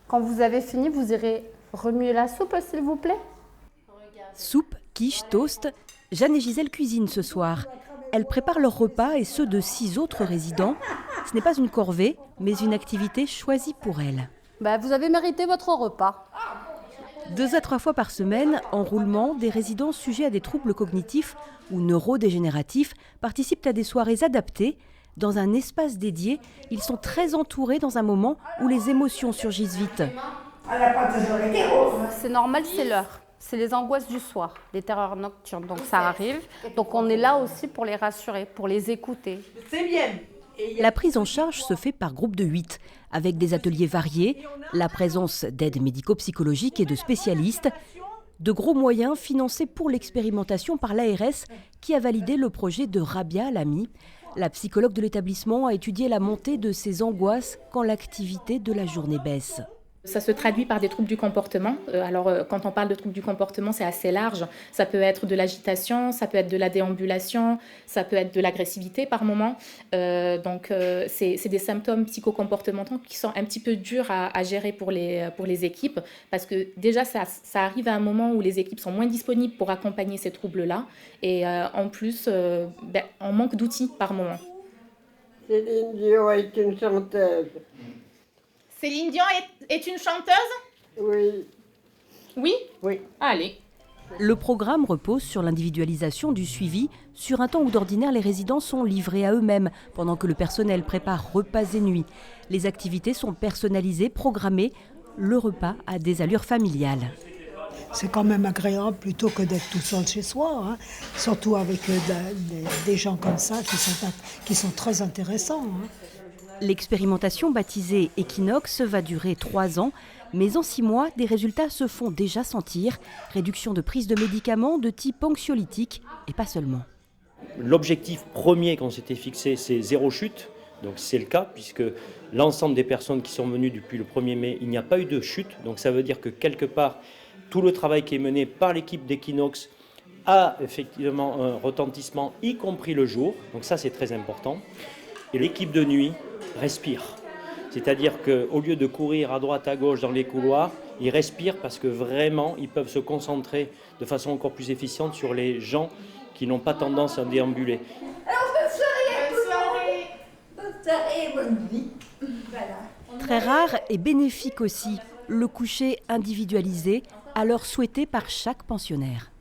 Quand vous avez fini, vous irez remuer la soupe, s'il vous plaît. Soupe, quiche, toast. Jeanne et Gisèle cuisinent ce soir. Elles préparent leur repas et ceux de 6 autres résidents. Ce n'est pas une corvée, mais une activité choisie pour elles. Vous avez mérité votre repas. 2 à 3 fois par semaine, en roulement, des résidents sujets à des troubles cognitifs ou neurodégénératifs participent à des soirées adaptées. Dans un espace dédié, ils sont très entourés dans un moment où les émotions surgissent vite. C'est normal, c'est l'heure. C'est les angoisses du soir, les terreurs nocturnes. Donc ça arrive. Donc on est là aussi pour les rassurer, pour les écouter. C'est bien. La prise en charge se fait par groupe de 8, avec des ateliers variés, la présence d'aides médico-psychologiques et de spécialistes, de gros moyens financés pour l'expérimentation par l'ARS qui a validé le projet de Rabia Lamy. La psychologue de l'établissement a étudié la montée de ces angoisses quand l'activité de la journée baisse. Ça se traduit par des troubles du comportement. Quand on parle de troubles du comportement, c'est assez large. Ça peut être de l'agitation, ça peut être de la déambulation, ça peut être de l'agressivité par moment. C'est des symptômes psychocomportementaux qui sont un petit peu durs à gérer pour les équipes parce que déjà, ça arrive à un moment où les équipes sont moins disponibles pour accompagner ces troubles-là. Et en plus, on manque d'outils par moment. Céline Dion est une chanteuse. Céline Dion est une chanteuse ? Oui. Oui ? Oui. Allez. Le programme repose sur l'individualisation du suivi, sur un temps où d'ordinaire les résidents sont livrés à eux-mêmes, pendant que le personnel prépare repas et nuits. Les activités sont personnalisées, programmées. Le repas a des allures familiales. C'est quand même agréable plutôt que d'être tout seul chez soi, hein. Surtout avec des gens comme ça qui sont très intéressants. Hein. L'expérimentation baptisée Equinox va durer 3 ans, mais en 6 mois, des résultats se font déjà sentir. Réduction de prise de médicaments de type anxiolytique et pas seulement. L'objectif premier qu'on s'était fixé, c'est 0 chute. Donc c'est le cas puisque l'ensemble des personnes qui sont venues depuis le 1er mai, il n'y a pas eu de chute. Donc ça veut dire que quelque part, tout le travail qui est mené par l'équipe d'Equinox a effectivement un retentissement, y compris le jour. Donc ça, c'est très important. Et l'équipe de nuit respire. C'est-à-dire qu'au lieu de courir à droite, à gauche dans les couloirs, ils respirent parce que vraiment, ils peuvent se concentrer de façon encore plus efficiente sur les gens qui n'ont pas tendance à déambuler. Bonne soirée, bonne vie. Voilà. Très rare et bénéfique aussi, le coucher individualisé, à l'heure souhaitée par chaque pensionnaire.